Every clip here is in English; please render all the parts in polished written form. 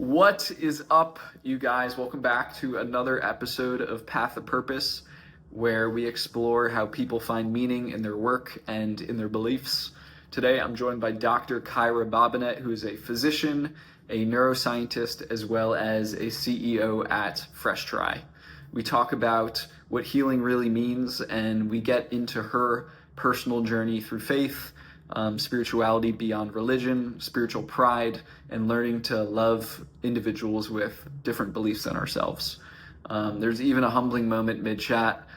What is up, you guys? Welcome back to another episode of Path of Purpose, where we explore how people find meaning in their work and in their beliefs. Today, I'm joined by Dr. Kyra Bobinet, who is a physician, a neuroscientist, as well as a CEO at Fresh Try. We talk about what healing really means, and we get into her personal journey through faith, spirituality beyond religion, spiritual pride, and learning to love individuals with different beliefs than ourselves. There's even a humbling moment mid-chat,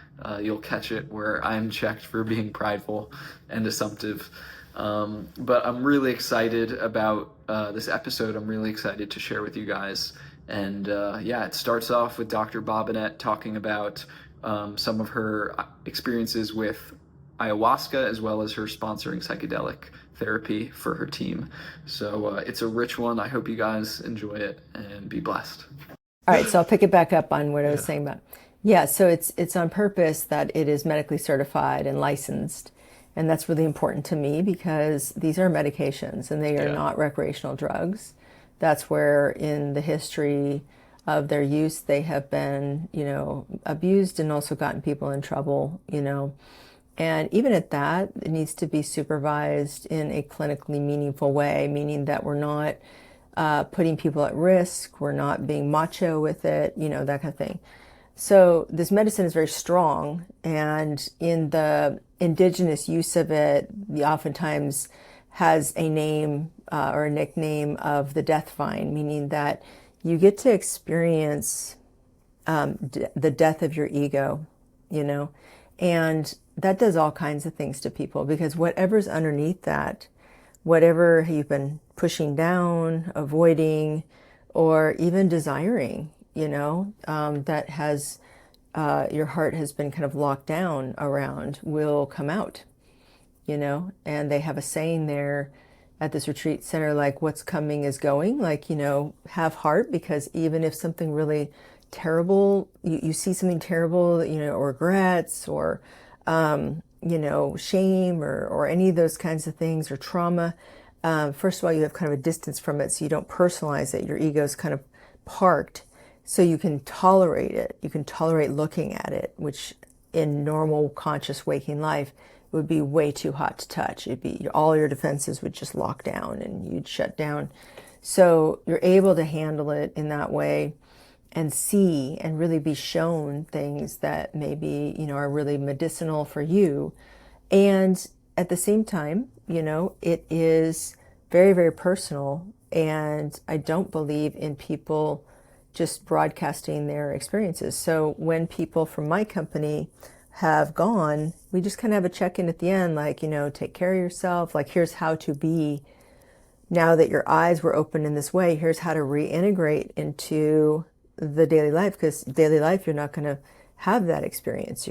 you'll catch it, where I'm checked for being prideful and assumptive. But I'm really excited about this episode. I'm really excited to share with you guys. And it starts off with Dr. Bobinet talking about some of her experiences with ayahuasca, as well as her sponsoring psychedelic therapy for her team. So it's a rich one. I hope you guys enjoy it and be blessed. All right, so I'll pick it back up on what I was saying about. Yeah, so it's on purpose that it is medically certified and licensed. And that's really important to me because these are medications and they are not recreational drugs. That's where in the history of their use, they have been, abused and also gotten people in trouble. And even at that, it needs to be supervised in a clinically meaningful way, meaning that we're not putting people at risk, we're not being macho with it, that kind of thing. So this medicine is very strong, and in the indigenous use of it, oftentimes has a name or a nickname of the death vine, meaning that you get to experience the death of your ego, and that does all kinds of things to people because whatever's underneath that, whatever you've been pushing down, avoiding, or even desiring, that has your heart has been kind of locked down around will come out, and they have a saying there at this retreat center, like what's coming is going, like, have heart, because even if something really terrible, you see something terrible, or regrets or, shame or any of those kinds of things or trauma. First of all, you have kind of a distance from it so you don't personalize it. Your ego's kind of parked so you can tolerate it. You can tolerate looking at it, which in normal conscious waking life would be way too hot to touch. It'd be all your defenses would just lock down and you'd shut down. So you're able to handle it in that way and see and really be shown things that maybe, are really medicinal for you. And at the same time, it is very, very personal. And I don't believe in people just broadcasting their experiences. So when people from my company have gone, we just kind of have a check-in at the end, like, take care of yourself. Like, here's how to be. Now that your eyes were open in this way, here's how to reintegrate into the daily life, because daily life, you're not going to have that experience.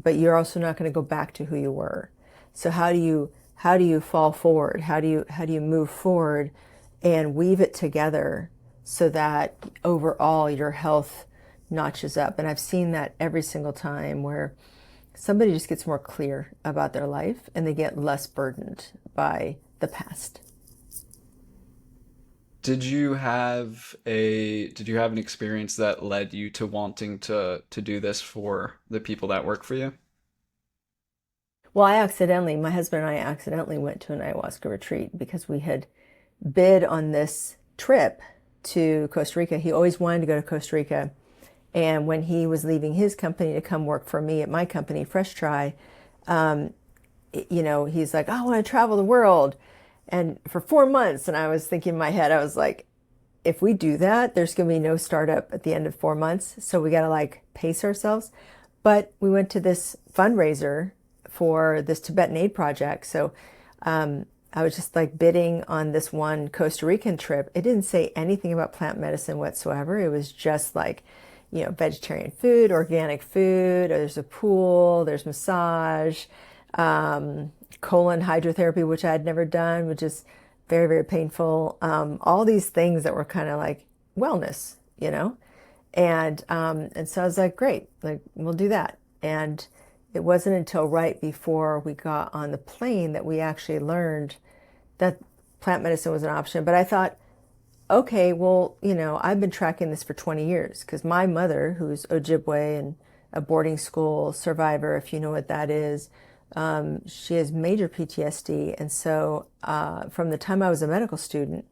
But you're also not going to go back to who you were. So how do you fall forward? How do you move forward and weave it together so that overall your health notches up? And I've seen that every single time where somebody just gets more clear about their life and they get less burdened by the past. Did you have an experience that led you to wanting to do this for the people that work for you? Well, my husband and I accidentally went to an ayahuasca retreat because we had bid on this trip to Costa Rica. He always wanted to go to Costa Rica. And when he was leaving his company to come work for me at my company, Fresh Try, he's like, I want to travel the world. And for 4 months, and I was thinking in my head, I was like, if we do that, there's going to be no startup at the end of 4 months. So we got to like pace ourselves. But we went to this fundraiser for this Tibetan Aid project. So I was just like bidding on this one Costa Rican trip. It didn't say anything about plant medicine whatsoever. It was just like, vegetarian food, organic food. There's a pool, there's massage, colon hydrotherapy, which I had never done, which is very, very painful. All these things that were kind of like wellness, and so I was like, great, like we'll do that. And it wasn't until right before we got on the plane that we actually learned that plant medicine was an option. But I thought, okay, well, I've been tracking this for 20 years because my mother, who's Ojibwe and a boarding school survivor, if you know what that is, she has major PTSD. And so from the time I was a medical student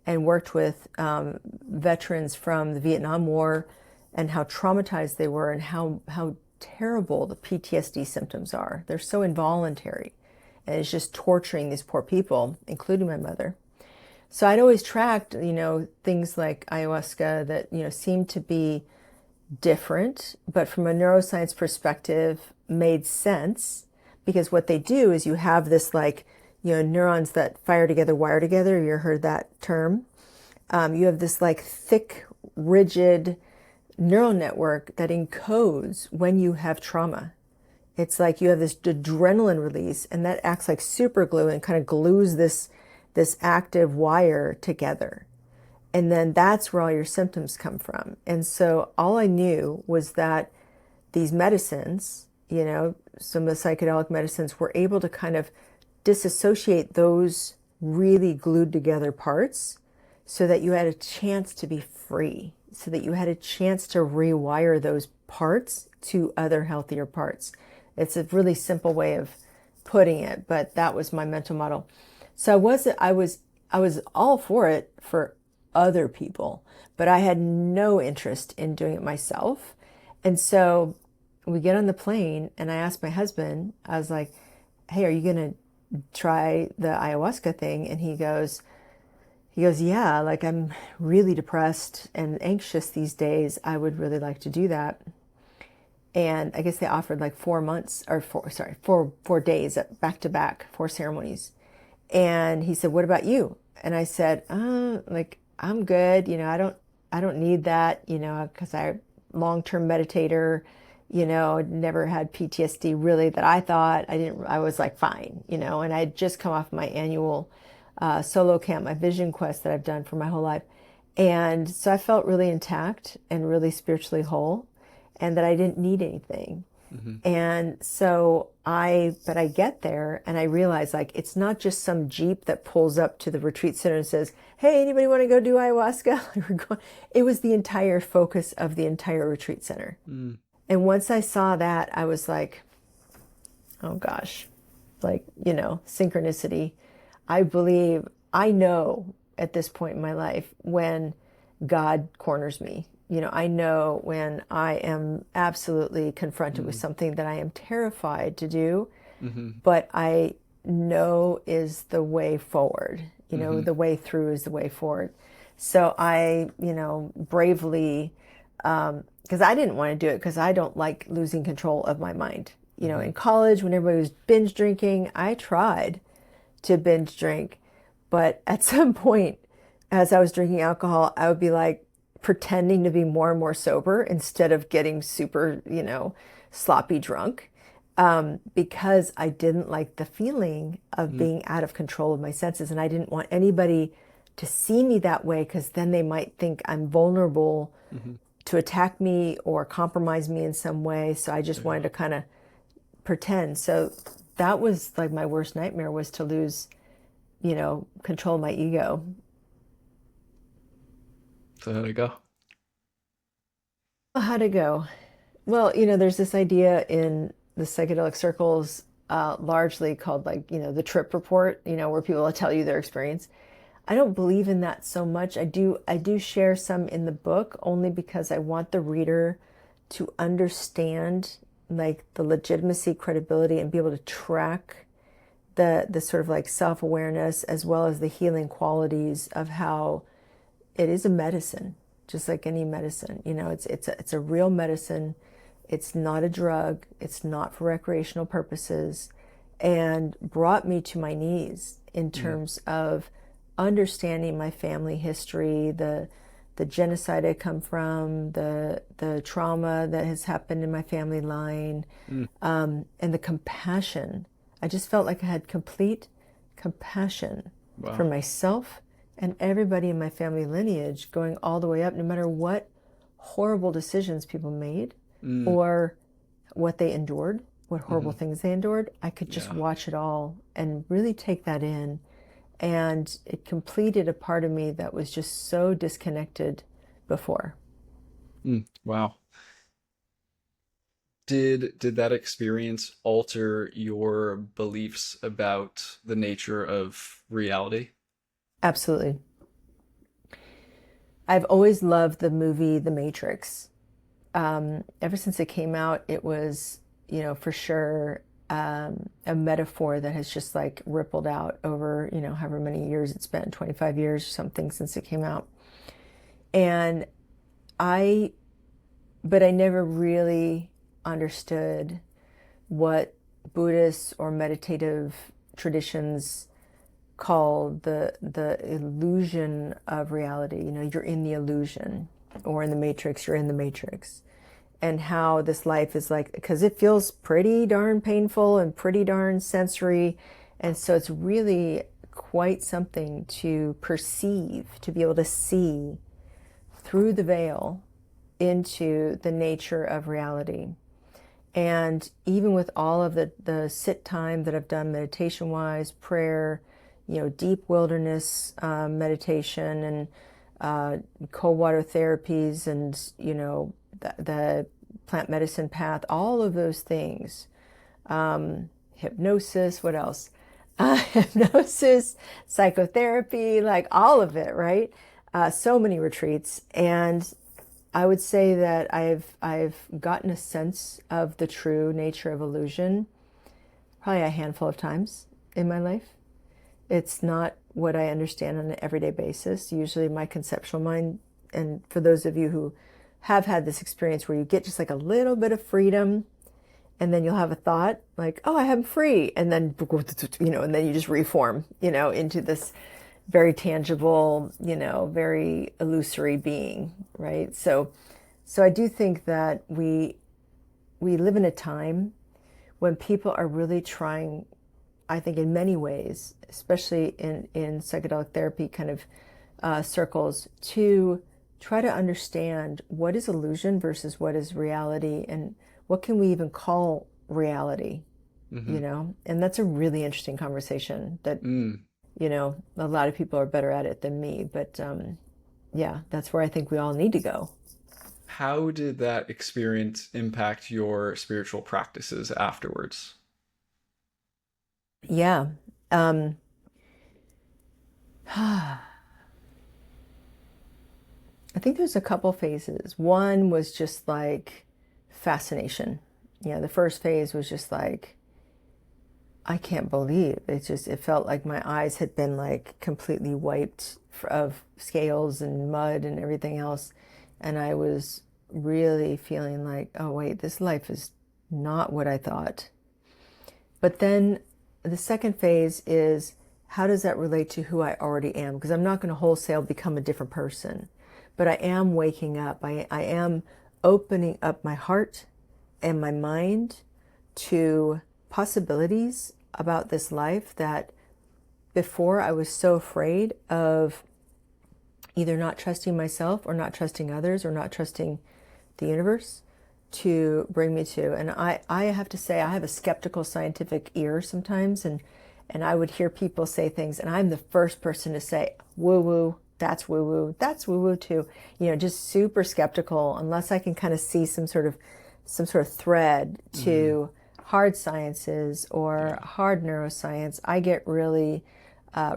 and worked with veterans from the Vietnam War and how traumatized they were and how terrible the PTSD symptoms are. They're so involuntary. And it's just torturing these poor people, including my mother. So I'd always tracked, things like ayahuasca that, seemed to be different, but from a neuroscience perspective made sense because what they do is you have this like, neurons that fire together, wire together. You heard that term? You have this like thick, rigid neural network that encodes when you have trauma. It's like you have this adrenaline release and that acts like super glue and kind of glues this active wire together. And then that's where all your symptoms come from. And so all I knew was that these medicines, some of the psychedelic medicines were able to kind of disassociate those really glued together parts so that you had a chance to be free, so that you had a chance to rewire those parts to other healthier parts. It's a really simple way of putting it, but that was my mental model. So I was all for it for other people, but I had no interest in doing it myself. And so we get on the plane and I asked my husband, I was like, hey, are you going to try the ayahuasca thing? And he goes, yeah, like I'm really depressed and anxious these days. I would really like to do that. And I guess they offered like 4 months or 4 days back to back, 4 ceremonies. And he said, what about you? And I said, like, I'm good. I don't need that, because I long-term meditator, never had PTSD really that I thought I was like, fine, and I'd just come off my annual solo camp, my vision quest that I've done for my whole life. And so I felt really intact and really spiritually whole and that I didn't need anything. And so but I get there and I realize like, it's not just some Jeep that pulls up to the retreat center and says, hey, anybody want to go do ayahuasca? It was the entire focus of the entire retreat center. And once I saw that, I was like, oh gosh, like, synchronicity. I know at this point in my life when God corners me. I know when I am absolutely confronted with something that I am terrified to do, but I know is the way forward. The way through is the way forward. So I, bravely, because I didn't want to do it because I don't like losing control of my mind. In college, when everybody was binge drinking, I tried to binge drink. But at some point, as I was drinking alcohol, I would be like, pretending to be more and more sober instead of getting super, sloppy drunk, because I didn't like the feeling of being out of control of my senses. And I didn't want anybody to see me that way because then they might think I'm vulnerable to attack me or compromise me in some way. So I just wanted to kind of pretend. So that was like my worst nightmare, was to lose, control of my ego. So how'd it go? How'd it go? Well, there's this idea in the psychedelic circles, largely called like, the trip report, where people will tell you their experience. I don't believe in that so much. I do share some in the book only because I want the reader to understand like the legitimacy, credibility, and be able to track the sort of like self-awareness as well as the healing qualities of how it is a medicine, just like any medicine. It's a real medicine. It's not a drug. It's not for recreational purposes, and brought me to my knees in terms of understanding my family history, the genocide I come from, the trauma that has happened in my family line, and the compassion. I just felt like I had complete compassion for myself and everybody in my family lineage, going all the way up, no matter what horrible decisions people made or what they endured, what horrible things they endured. I could just watch it all and really take that in And it completed a part of me that was just so disconnected before. Wow. Did that experience alter your beliefs about the nature of reality? Absolutely. I've always loved the movie The Matrix. Ever since it came out, it was, for sure a metaphor that has just like rippled out over, however many years it's been, 25 years or something since it came out. And I, but I never really understood what Buddhists or meditative traditions call the illusion of reality. You're in the illusion, or in the matrix, you're in the matrix. And how this life is like, because it feels pretty darn painful and pretty darn sensory. And so it's really quite something to perceive, to be able to see through the veil into the nature of reality. And even with all of the sit time that I've done meditation wise, prayer, deep wilderness meditation, and cold water therapies, and the plant medicine path, all of those things, hypnosis, what else? Hypnosis, psychotherapy, like all of it, right? So many retreats. And I would say that I've gotten a sense of the true nature of illusion probably a handful of times in my life. It's not what I understand on an everyday basis. Usually my conceptual mind, and for those of you who have had this experience where you get just like a little bit of freedom, and then you'll have a thought like, oh, I'm free. And then, and then you just reform, into this very tangible, very illusory being, right? So I do think that we live in a time when people are really trying, I think in many ways, especially in psychedelic therapy kind of circles, to try to understand what is illusion versus what is reality, and what can we even call reality, And that's a really interesting conversation that, a lot of people are better at it than me, but yeah, that's where I think we all need to go. How did that experience impact your spiritual practices afterwards? Yeah. Um, I think there's a couple phases. One was just like fascination. The first phase was just like, I can't believe it felt like my eyes had been like completely wiped of scales and mud and everything else. And I was really feeling like, oh, wait, this life is not what I thought. But then the second phase is, how does that relate to who I already am? Because I'm not going to wholesale become a different person, but I am waking up. I am opening up my heart and my mind to possibilities about this life that before I was so afraid of either not trusting myself or not trusting others or not trusting the universe to bring me to. And I have to say, I have a skeptical scientific ear sometimes, and I would hear people say things, and I'm the first person to say, woo woo, that's woo woo, that's woo woo too. Just super skeptical unless I can kind of see some sort of thread to hard sciences or hard neuroscience. I get really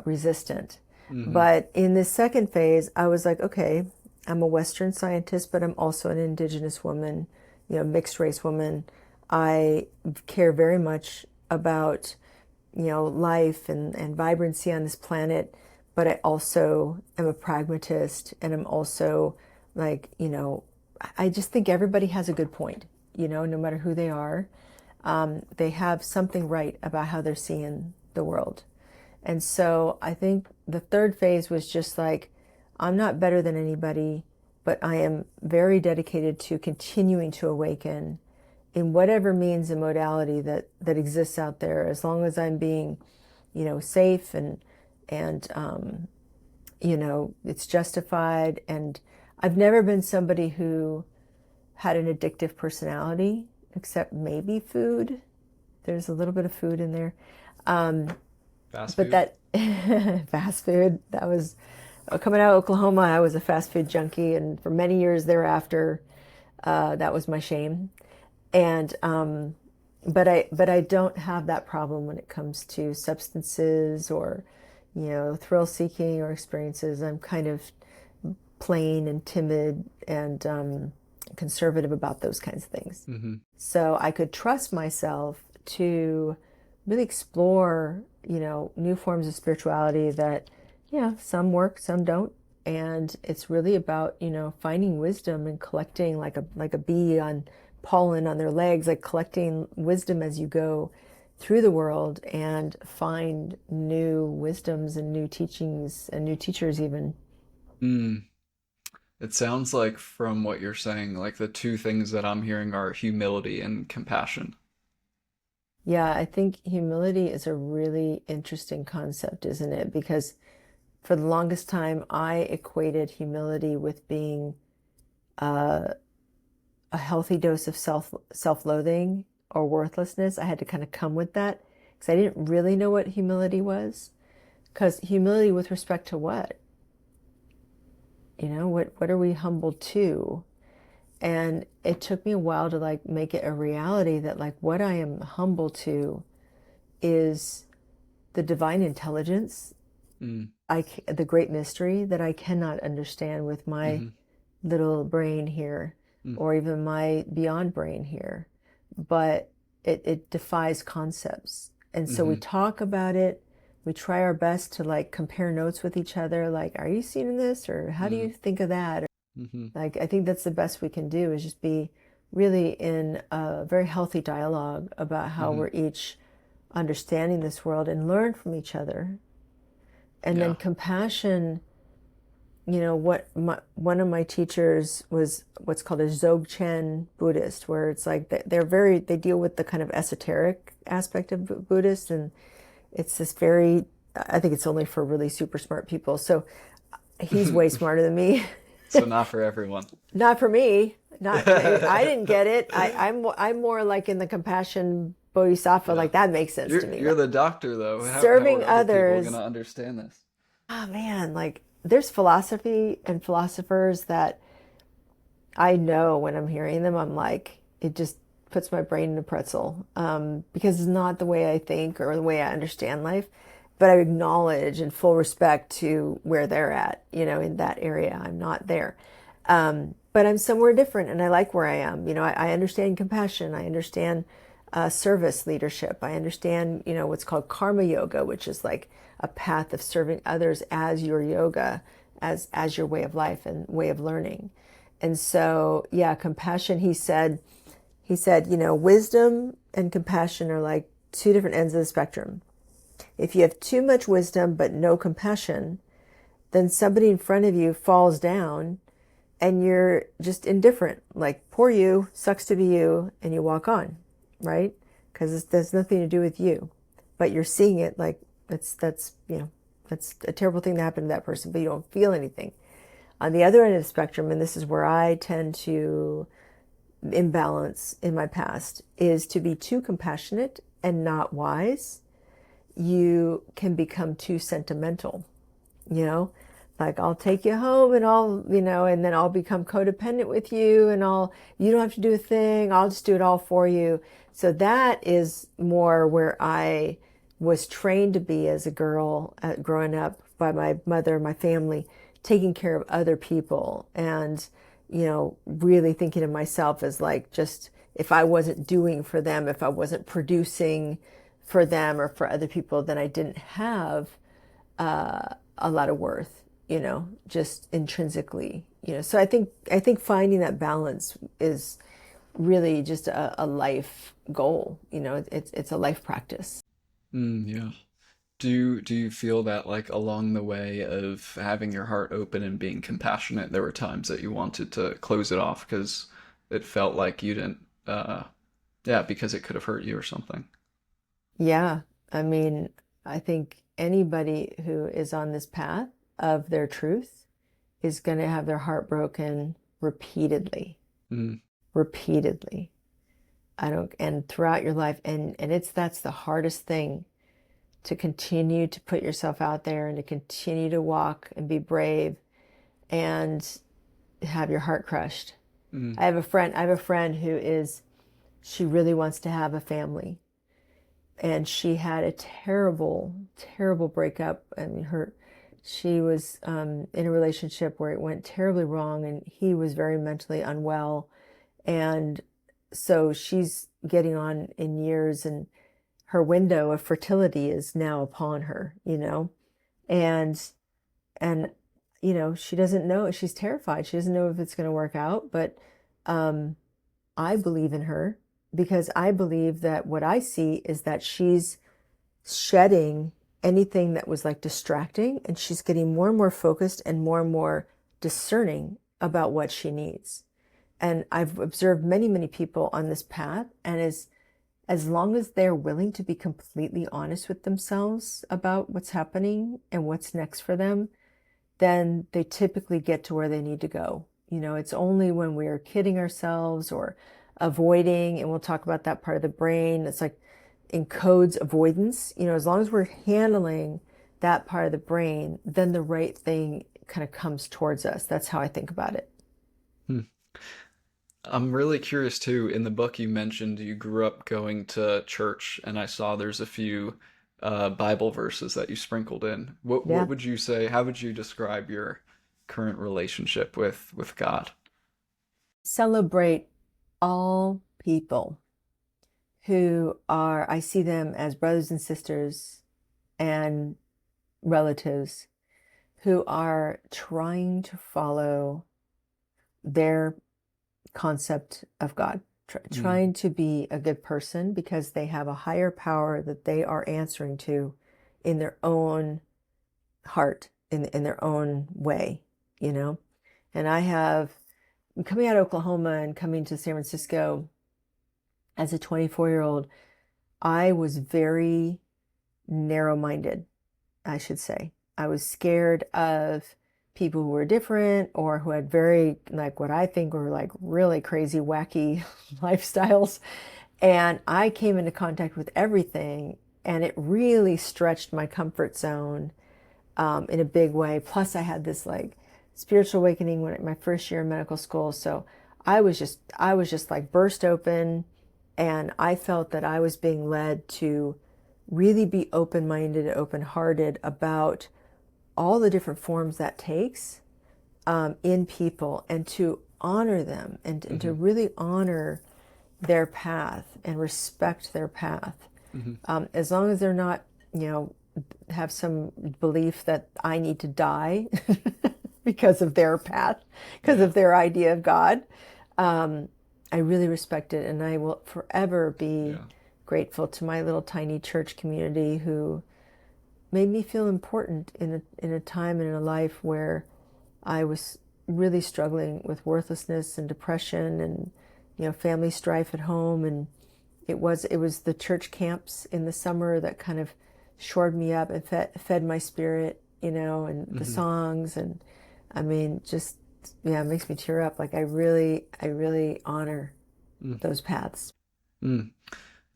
resistant. But in this second phase, I was like, okay, I'm a Western scientist, but I'm also an indigenous woman, mixed race woman. I care very much about, life and vibrancy on this planet, but I also am a pragmatist, and I'm also like, I just think everybody has a good point, no matter who they are. They have something right about how they're seeing the world. And so I think the third phase was just like, I'm not better than anybody, but I am very dedicated to continuing to awaken in whatever means and modality that exists out there, as long as I'm being, safe and it's justified. And I've never been somebody who had an addictive personality, except maybe food. There's a little bit of food in there. Fast But food? Fast food. That was coming out of Oklahoma. I was a fast food junkie, and for many years thereafter, that was my shame. And but I don't have that problem when it comes to substances or, thrill seeking or experiences. I'm kind of plain and timid and conservative about those kinds of things. Hmm. So I could trust myself to really explore, new forms of spirituality that, yeah, some work, some don't. And it's really about, finding wisdom and collecting like a bee on pollen on their legs, like collecting wisdom as you go through the world and find new wisdoms and new teachings and new teachers even. Mm. It sounds like from what you're saying, like the two things that I'm hearing are humility and compassion. Yeah, I think humility is a really interesting concept, isn't it? Because for the longest time, I equated humility with being uh, a healthy dose of self-loathing or worthlessness. I had to kind of come with that because I didn't really know what humility was. Because humility with respect to what? What are we humble to? And it took me a while to like make it a reality that like what I am humble to is the divine intelligence, Mm. the great mystery that I cannot understand with my Hmm. little brain here, Mm. or even my beyond brain here. But it defies concepts. And so we Hmm. talk about it. We try our best to like compare notes with each other. Like, are you seeing this? Or how do you Mm. think of that? Hmm. Like, I think that's the best we can do is just be really in a very healthy dialogue about how Hmm. we're each understanding this world and learn from each other. And then Yeah. compassion, one of my teachers was what's called a Dzogchen Buddhist, where it's like they deal with the kind of esoteric aspect of Buddhist, and it's this very, I think it's only for really super smart people. So he's way smarter than me. So not for everyone. Not for me. Not I didn't get it. I'm more like in the compassion bodhisattva. Yeah. Like that makes sense to me, You're right? the doctor though. How Serving are other people others. gonna understand this? Oh man, like there's philosophy and philosophers that I know when I'm hearing them, I'm like, it just puts my brain in a pretzel because it's not the way I think or the way I understand life. But I acknowledge in full respect to where they're at, in that area. I'm not there. But I'm somewhere different and I like where I am. I understand compassion. I understand service leadership. I understand, what's called karma yoga, which is like a path of serving others as your yoga, as your way of life and way of learning. And so, yeah, compassion, he said, wisdom and compassion are like two different ends of the spectrum. If you have too much wisdom but no compassion, then somebody in front of you falls down and you're just indifferent. Like, poor you, sucks to be you, and you walk on, right? Because it has nothing to do with you. But you're seeing it like that's a terrible thing that happened to that person, but you don't feel anything. On the other end of the spectrum, and this is where I tend to imbalance in my past, is to be too compassionate and not wise. You can become too sentimental, you know, like I'll take you home and and then I'll become codependent with you and you don't have to do a thing. I'll just do it all for you. So that is more where I was trained to be as a girl growing up by my mother, my family, taking care of other people and, really thinking of myself as like just if I wasn't doing for them, if I wasn't producing for them or for other people, then I didn't have a lot of worth, just intrinsically, So I think finding that balance is really just a life goal. It's a life practice. Mm, yeah. Do you feel that like along the way of having your heart open and being compassionate, there were times that you wanted to close it off because it felt like you didn't, yeah, because it could have hurt you or something. Yeah. I mean, I think anybody who is on this path of their truth is going to have their heart broken repeatedly, Mm. repeatedly. I don't, and throughout your life. And that's the hardest thing to continue to put yourself out there and to continue to walk and be brave and have your heart crushed. Mm. I have a friend who is, she really wants to have a family. And she had a terrible, terrible breakup. I mean, she was in a relationship where it went terribly wrong, and he was very mentally unwell. And so she's getting on in years, and her window of fertility is now upon her, and and she doesn't know. She's terrified. She doesn't know if it's going to work out, but I believe in her, because I believe that what I see is that she's shedding anything that was like distracting, and she's getting more and more focused and more discerning about what she needs. And I've observed many, many people on this path, and as long as they're willing to be completely honest with themselves about what's happening and what's next for them, then they typically get to where they need to go. It's only when we're kidding ourselves or avoiding, and we'll talk about that part of the brain. It's like encodes avoidance. As long as we're handling that part of the brain, then the right thing kind of comes towards us. That's how I think about it. Hmm. I'm really curious too. In the book, you mentioned you grew up going to church, and I saw there's a few Bible verses that you sprinkled in. What Yeah. would you say? How would you describe your current relationship with God? Celebrate all people who are, I see them as brothers and sisters and relatives who are trying to follow their concept of God, trying to be a good person because they have a higher power that they are answering to in their own heart, in their own way, And coming out of Oklahoma and coming to San Francisco as a 24-year-old, I was very narrow-minded, I should say. I was scared of people who were different or who had very, like what I think were like really crazy, wacky lifestyles. And I came into contact with everything, and it really stretched my comfort zone in a big way. Plus, I had this like spiritual awakening my first year in medical school. So I was just like burst open, and I felt that I was being led to really be open-minded, open-hearted about all the different forms that takes in people, and to honor them, and to really honor their path and respect their path. As long as they're not, have some belief that I need to die because of their path, because of their idea of God. I really respect it, and I will forever be grateful to my little tiny church community who made me feel important in a time and in a life where I was really struggling with worthlessness and depression and family strife at home. And it was the church camps in the summer that kind of shored me up and fed my spirit, and the songs, and I mean, just it makes me tear up. Like I really honor those paths. Mm.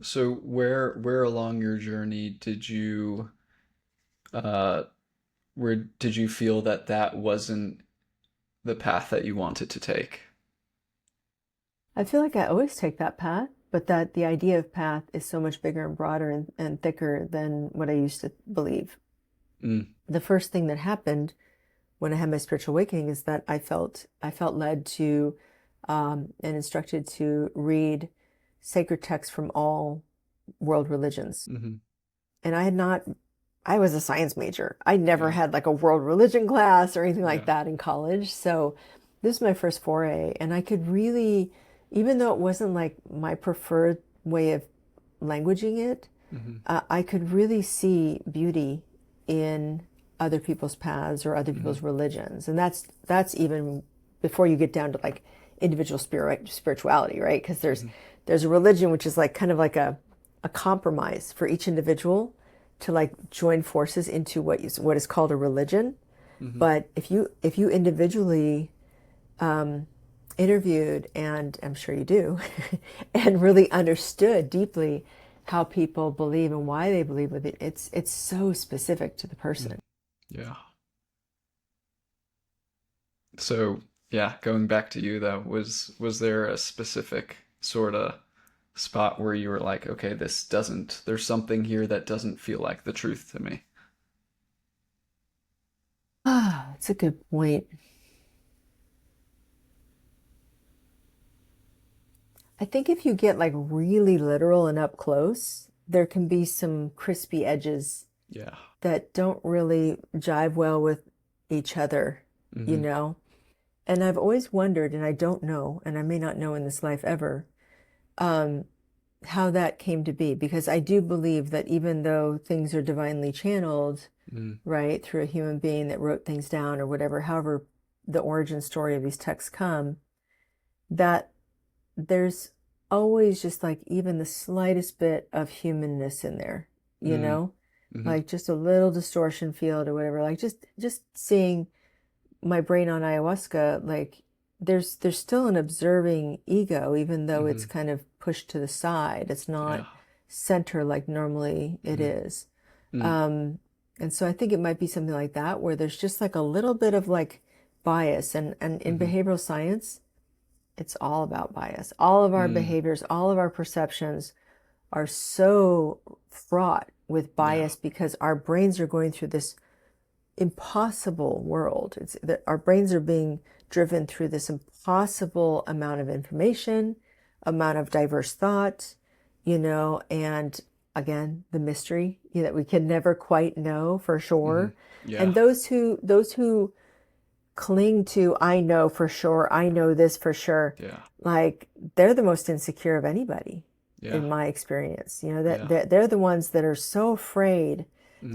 So where along your journey did you where did you feel that wasn't the path that you wanted to take? I feel like I always take that path, but that the idea of path is so much bigger and broader and thicker than what I used to believe. The first thing that happened when I had my spiritual awakening is that I felt led to and instructed to read sacred texts from all world religions. And I was a science major. I never had like a world religion class or anything like that in college. So this is my first foray, and I could really, even though it wasn't like my preferred way of languaging it, I could really see beauty in other people's paths or other people's religions. And that's even before you get down to like individual spirituality, right? Because there's a religion which is like kind of like a compromise for each individual to like join forces into what is called a religion. But if you individually interviewed, and I'm sure you do, and really understood deeply how people believe and why they believe with it. It's so specific to the Mm. person. Yeah. So, yeah, going back to you though, was there a specific sort of spot where you were like, okay, there's something here that doesn't feel like the truth to me? Ah, that's a good point. I think if you get like really literal and up close, there can be some crispy edges Yeah. that don't really jive well with each other, you Mm-hmm. know? And I've always wondered, and I don't know, and I may not know in this life ever, um, how that came to be. Because I do believe that even though things are divinely channeled, Mm. right, through a human being that wrote things down or whatever, however the origin story of these texts come, that there's always just like even the slightest bit of humanness in there, you Mm. know? Mm-hmm. Like just a little distortion field or whatever. Like just seeing my brain on ayahuasca, like there's still an observing ego, even though Mm-hmm. it's kind of pushed to the side. It's Yeah. not center like normally it Mm-hmm. is. Mm. Um, and so I think it might be something like that, where there's just like a little bit of like bias. And in Mm-hmm. behavioral science, it's all about bias. All of our Mm. behaviors, all of our perceptions are so fraught with Yeah. bias because our brains are going through this impossible world. It's that our brains are being driven through this impossible amount of information, amount of diverse thought, and again, the mystery, that we can never quite know for Mm-hmm. sure. Yeah. And those who cling to, I know for sure, I know this for sure, Yeah. like they're the most insecure of anybody Yeah. in my experience. That Yeah. they're the ones that are so afraid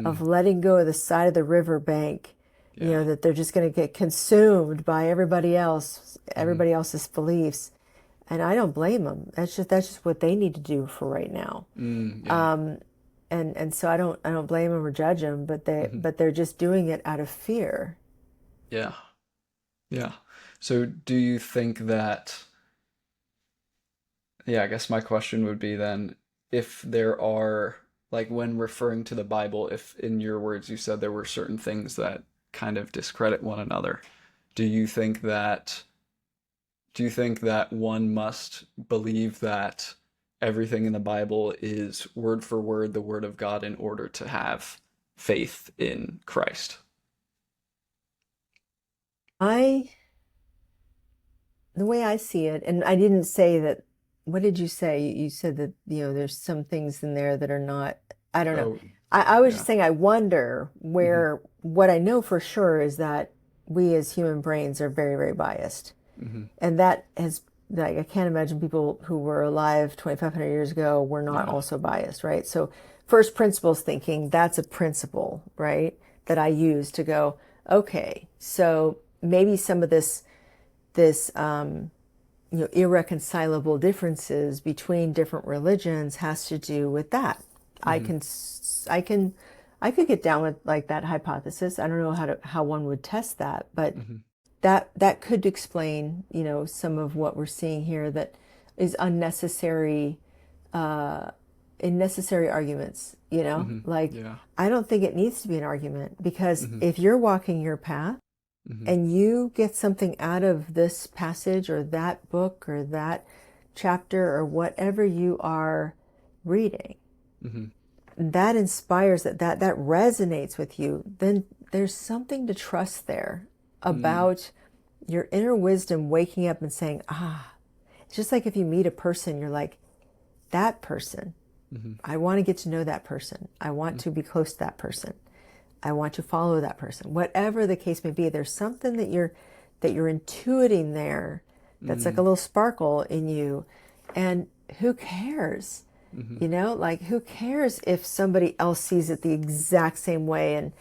of Mm. letting go of the side of the river bank, Yeah. that they're just going to get consumed by Mm-hmm. everybody else's beliefs. And I don't blame them. That's just what they need to do for right now. Mm. Yeah. And so I don't blame them or judge them, but they Mm-hmm. but they're just doing it out of fear. Yeah. Yeah. So do you think that, yeah, I guess my question would be then, if there are, like when referring to the Bible, if in your words you said there were certain things that kind of discredit one another, do you think that do you think that one must believe that everything in the Bible is word for word the word of God in order to have faith in Christ? I The way I see it, and I didn't say that. What did you say? You said that, there's some things in there that are not, I don't know. Oh, I was yeah. just saying, I wonder Hmm. where, what I know for sure is that we as human brains are very, very biased. Hmm. And that has, like, I can't imagine people who were alive 2,500 years ago were not Yeah. also biased, right? So, first principles thinking, that's a principle, right? That I use to go, okay, so maybe some of this irreconcilable differences between different religions has to do with that. I Hmm. can, I can, I could get down with like that hypothesis. I don't know how one would test that, but Hmm. that could explain, some of what we're seeing here that is unnecessary arguments. Hmm. Like Yeah. I don't think it needs to be an argument because Hmm. if you're walking your path Hmm. and you get something out of this passage or that book or that chapter or whatever you are reading, Hmm. that inspires that resonates with you, then there's something to trust there Mm. about your inner wisdom waking up and saying, it's just like if you meet a person, you're like, that person, Hmm. I want to get to know that person. I want to be close to that person. I want to follow that person. Whatever the case may be, there's something that you're intuiting there that's like a Mm. little sparkle in you. And who cares? Hmm. Like who cares if somebody else sees it the exact same way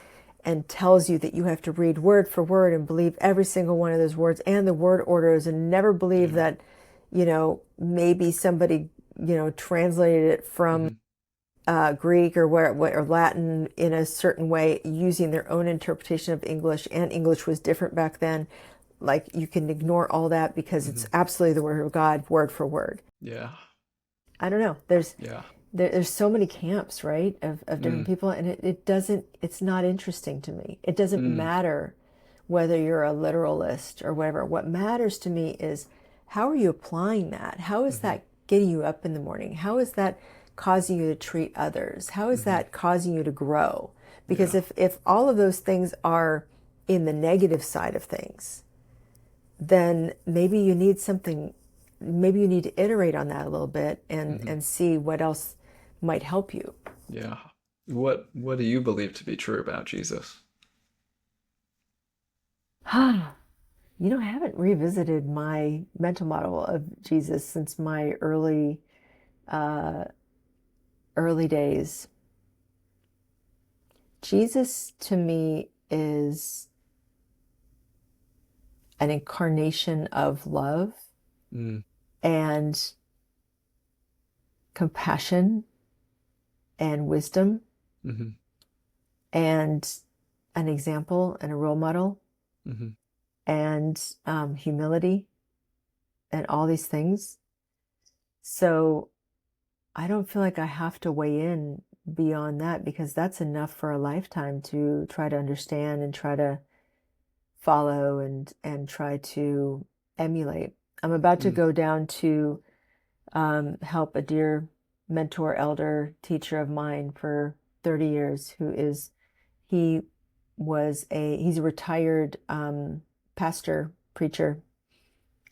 and tells you that you have to read word for word and believe every single one of those words and the word orders and never believe Yeah. that, maybe somebody, translated it from Hmm. Greek or Latin in a certain way using their own interpretation of English, and English was different back then. Like you can ignore all that because Hmm. it's absolutely the word of God, word for word. Yeah. I don't know. There's Yeah. there's so many camps, right, of different Mm, people, and it doesn't, it's not interesting to me. It doesn't mm, matter whether you're a literalist or whatever. What matters to me is how are you applying that? How is mm-hmm, that getting you up in the morning? How is that causing you to treat others? How is mm-hmm. that causing you to grow? Because Yeah. if all of those things are in the negative side of things, then maybe you need something, maybe you need to iterate on that a little bit Mm-hmm. and see what else might help you. Yeah. What do you believe to be true about Jesus? I haven't revisited my mental model of Jesus since my early days. Jesus to me is an incarnation of love Mm, and compassion and wisdom mm-hmm, and an example and a role model mm-hmm, and humility and all these things. So I don't feel like I have to weigh in beyond that because that's enough for a lifetime to try to understand and try to follow and try to emulate. I'm about to mm, go down to help a dear mentor, elder, teacher of mine for 30 years, he he's a retired pastor, preacher,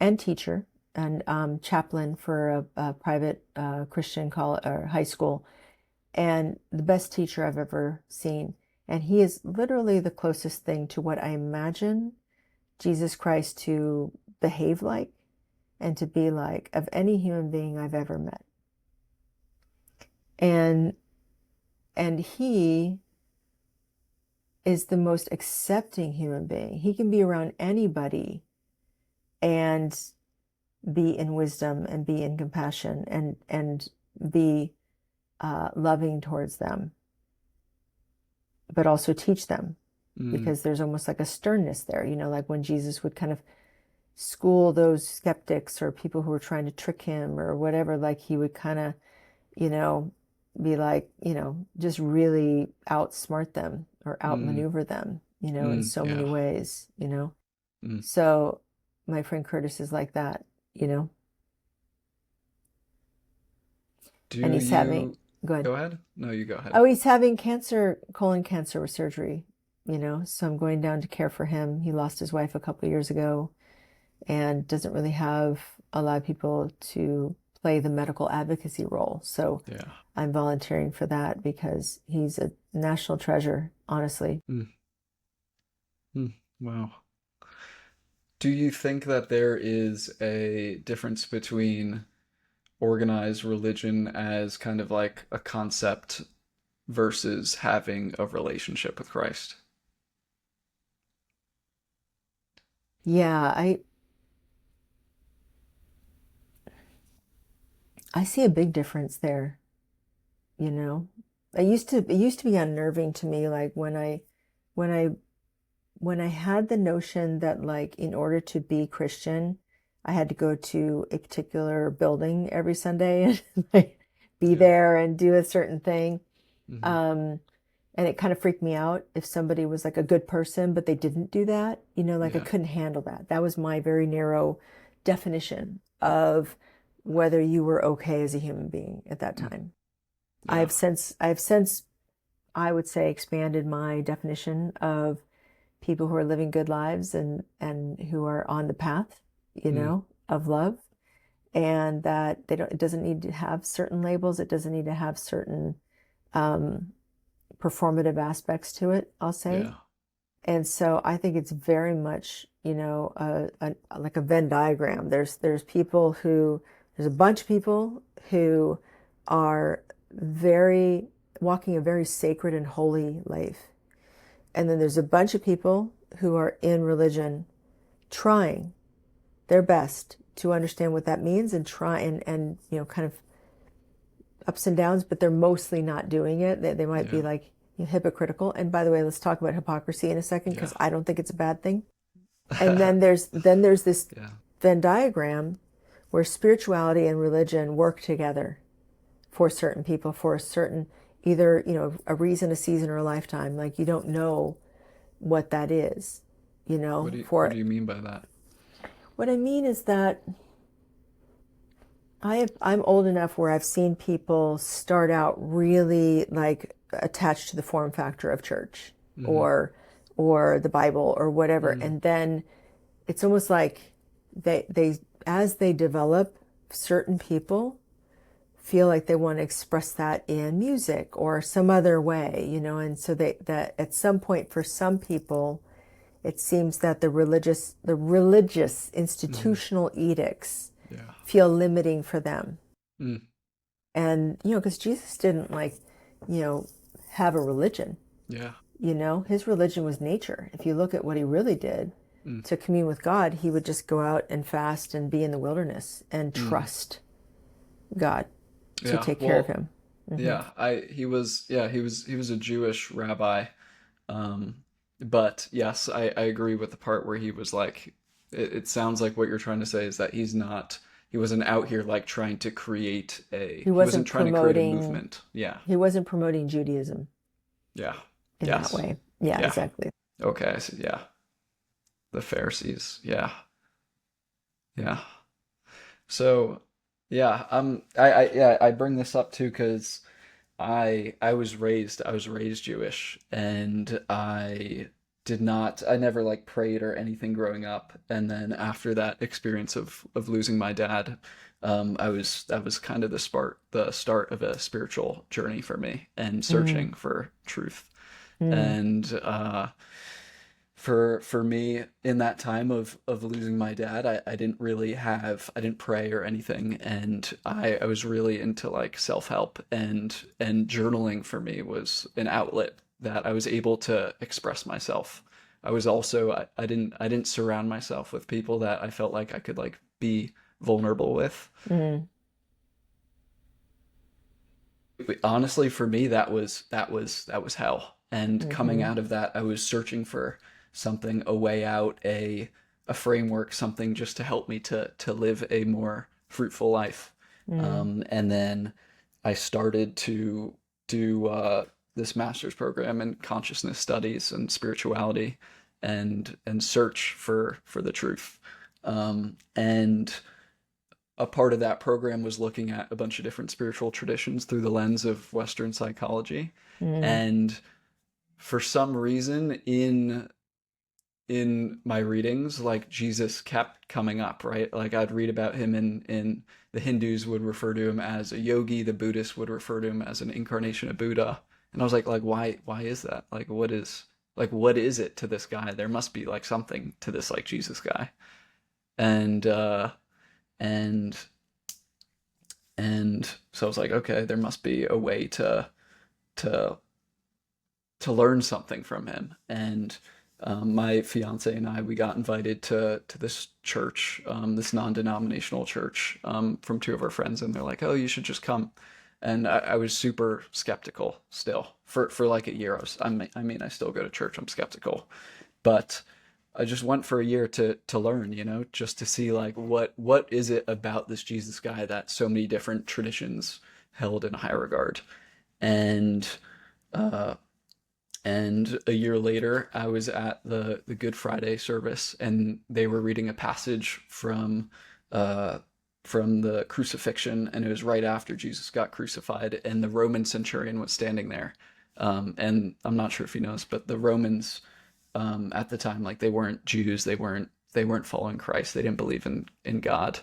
and teacher, and chaplain for a private Christian college or high school, and the best teacher I've ever seen. And he is literally the closest thing to what I imagine Jesus Christ to behave like and to be like of any human being I've ever met. And he is the most accepting human being. He can be around anybody and be in wisdom and be in compassion and be loving towards them, but also teach them mm, because there's almost like a sternness there, like when Jesus would kind of school those skeptics or people who were trying to trick him or whatever, like he would kind of, you know, be like, just really outsmart them or mm, outmaneuver them, in mm, so many yeah. ways. Mm. So my friend Curtis is like that, and Do he's having, you go ahead. go ahead? No, you go ahead. Oh, he's having cancer, colon cancer surgery, so I'm going down to care for him. He lost his wife a couple of years ago and doesn't really have a lot of people to play the medical advocacy role. So Yeah. I'm volunteering for that because he's a national treasure, honestly. Mm, mm, wow. Do you think that there is a difference between organized religion as kind of like a concept versus having a relationship with Christ? Yeah, I see a big difference there, you know. It used to be unnerving to me like when I when I had the notion that like in order to be Christian, I had to go to a particular building every Sunday and like be Yeah. there and do a certain thing. Hmm. Um, and it kind of freaked me out if somebody was like a good person, but they didn't do that, like I Yeah. couldn't handle that. That was my very narrow definition of whether you were okay as a human being at that Mm, time. yeah. I've since, I would say, expanded my definition of people who are living good lives and who are on the path, Mm, of love, and that it doesn't need to have certain labels. It doesn't need to have certain um, performative aspects to it, I'll say. yeah. And so I think it's very much, like a Venn diagram. There's a bunch of people who are very walking a very sacred and holy life. And then there's a bunch of people who are in religion trying their best to understand what that means and try and kind of ups and downs, but they're mostly not doing it. They might be Yeah. like hypocritical. And by the way, let's talk about hypocrisy in a second Yeah. because I don't think it's a bad thing. And then there's this Yeah. Venn diagram where spirituality and religion work together. for certain people for a certain, either, a reason, a season, or a lifetime. Like, you don't know what that is, What do for you mean by that? what I mean is that I'm old enough where I've seen people start out really like attached to the form factor of church, Mm-hmm. or the Bible or whatever, Mm-hmm. and then it's almost like they as they develop, certain people feel like they want to express that in music or some other way, and so that at some point, for some people, it seems that the religious Mm-hmm. institutional edicts Yeah. feel limiting for them. Mm. And, because Jesus didn't, like, you know, have a religion. Yeah. His religion was nature. If you look at what he really did Mm. to commune with God, he would just go out and fast and be in the wilderness and Mm. trust God to Yeah. take care of Well, him. yeah. He was a Jewish rabbi. Um, but yes, I agree with the part where he was like, it sounds like what you're trying to say is that he wasn't out here like trying to create He he wasn't wasn't trying to create a promoting movement. Yeah. he wasn't promoting Judaism Yeah. in that Yes. way. Yeah, Yeah. exactly. Okay. I see. Yeah. The Pharisees. Yeah. Yeah. So, yeah, yeah, I bring this up too because I was raised Jewish, and I never like prayed or anything growing up, and then after that experience of losing my dad, that was kind of the start of a spiritual journey for me and Mm, searching for truth. mm, And for me in that time of losing my dad, I didn't pray or anything, and I was really into like self-help, and journaling for me was an outlet that I was able to express myself. I didn't surround myself with people that I felt like I could like be vulnerable with. mm, Honestly, for me, that was hell. And coming mm-hmm, out of that, I was searching for something, a way out, a framework, something just to help me to live a more fruitful life. mm, And then I started to do this master's program in consciousness studies and spirituality, and search for the truth. And a part of that program was looking at a bunch of different spiritual traditions through the lens of Western psychology. mm, And for some reason in my readings, like Jesus kept coming up, right? Like I'd read about him in the Hindus would refer to him as a yogi, the Buddhists would refer to him as an incarnation of Buddha. And I was like why is that? What is it to this guy? There must be like something to this like Jesus guy. And and and so I was like, okay, there must be a way to to learn something from him. And my fiance and I, we got invited to this church, this non-denominational church, from two of our friends, and they're like, "Oh, you should just come." And I was super skeptical still for like a year. I still go to church. I'm skeptical, but I just went for a year to learn, just to see like what is it about this Jesus guy that so many different traditions held in high regard. And uh, and a year later, I was at the Good Friday service, and they were reading a passage uh, from the crucifixion, and it was right after Jesus got crucified, and the Roman centurion was standing there. And I'm not sure if he knows, but the Romans at the time, like they weren't Jews, they weren't following Christ, they didn't believe in God,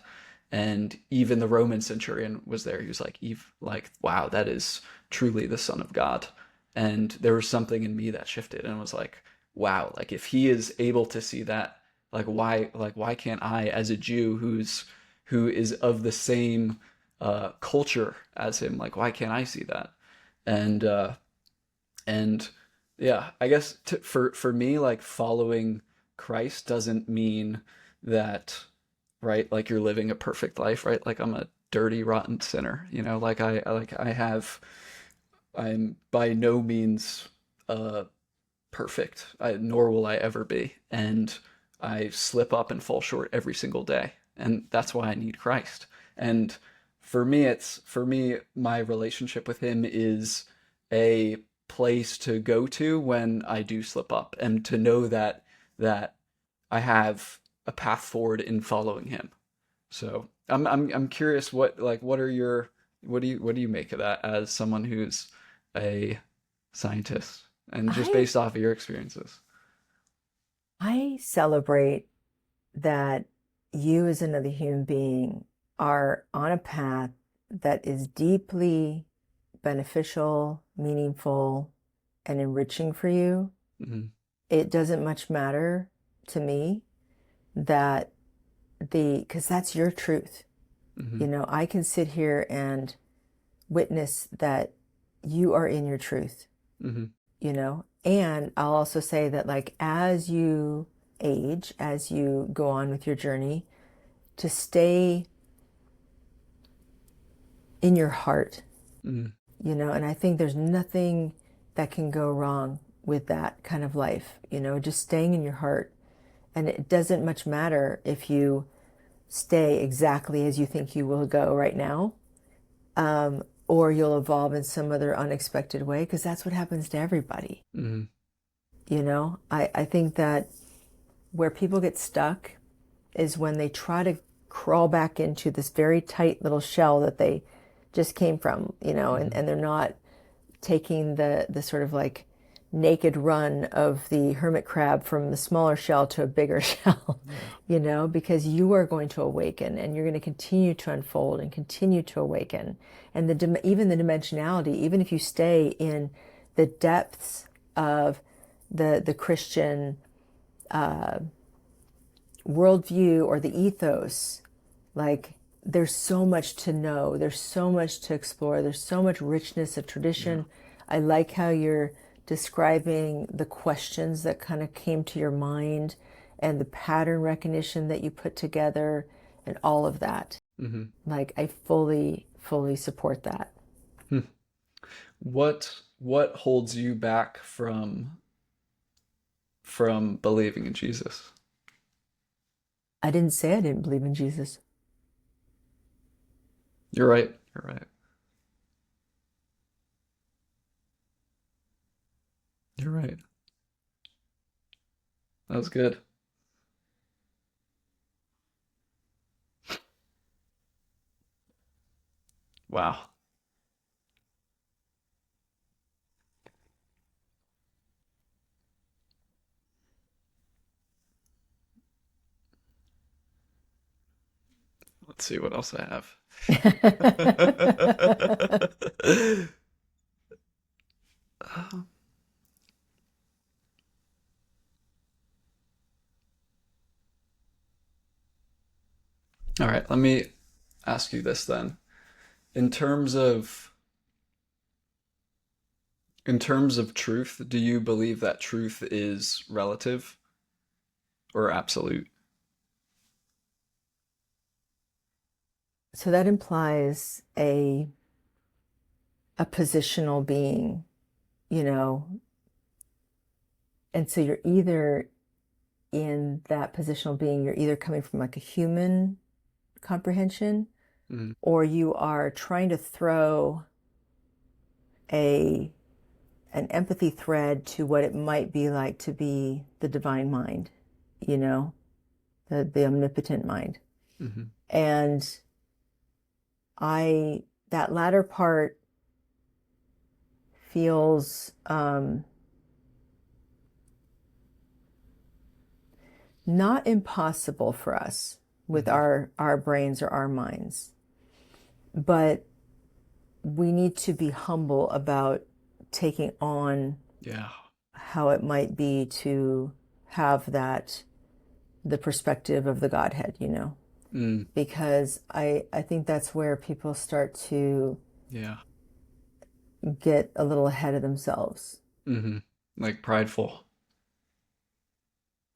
and even the Roman centurion was there. He was like, "Eve, like, wow, that is truly the Son of God." And there was something in me that shifted and was like, wow, like if he is able to see that, like why can't I, as a Jew who is of the same culture as him, like why can't I see that? And and yeah, I guess for me, like following Christ doesn't mean that, right, like you're living a perfect life, right? Like I'm a dirty, rotten sinner, like I have, I'm by no means uh, perfect, nor will I ever be. And I slip up and fall short every single day. And that's why I need Christ. And for me, my relationship with him is a place to go to when I do slip up, and to know that I have a path forward in following him. So I'm curious, what are your, what do you make of that as someone who's a scientist and just I based off of your experiences? I celebrate that you as another human being are on a path that is deeply beneficial, meaningful, and enriching for you. Hmm. It doesn't much matter to me that because that's your truth. Hmm. You know, I can sit here and witness that you are in your truth, Hmm. you know? And I'll also say that, like, as you age, as you go on with your journey, to stay in your heart, Hmm. you know? And I think there's nothing that can go wrong with that kind of life, you know, just staying in your heart. And it doesn't much matter if you stay exactly as you think you will go right now, or you'll evolve in some other unexpected way, because that's what happens to everybody. Hmm. You know, I think that where people get stuck is when they try to crawl back into this very tight little shell that they just came from, you know, Hmm. and they're not taking the sort of like naked run of the hermit crab from the smaller shell to a bigger shell, Yeah. you know, because you are going to awaken and you're going to continue to unfold and continue to awaken. And even the dimensionality, even if you stay in the depths of the Christian worldview or the ethos, like there's so much to know, there's so much to explore, there's so much richness of Yeah. tradition. I like how you're describing the questions that kind of came to your mind and the pattern recognition that you put together and all of that. Hmm. Like, I fully support that. What holds you back from believing in Jesus? I didn't say I didn't believe in Jesus. You're right. You're right. You're right. That was good. Wow. Let's see what else I have. All right, let me ask you this then. In terms of in terms of truth, do you believe that truth is relative or absolute? So that implies a positional being, you know, and so you're either in that positional being, you're either coming from like a human comprehension, Mm-hmm. or you are trying to throw a an empathy thread to what it might be like to be the divine mind, you know, the omnipotent mind. Mm-hmm. And I that latter part feels not impossible for us with Mm-hmm. our brains or our minds, but we need to be humble about taking on Yeah. how it might be to have that the perspective of the Godhead, you know, Mm. because I think that's where people start to Yeah. get a little ahead of themselves. Mm-hmm. Like prideful.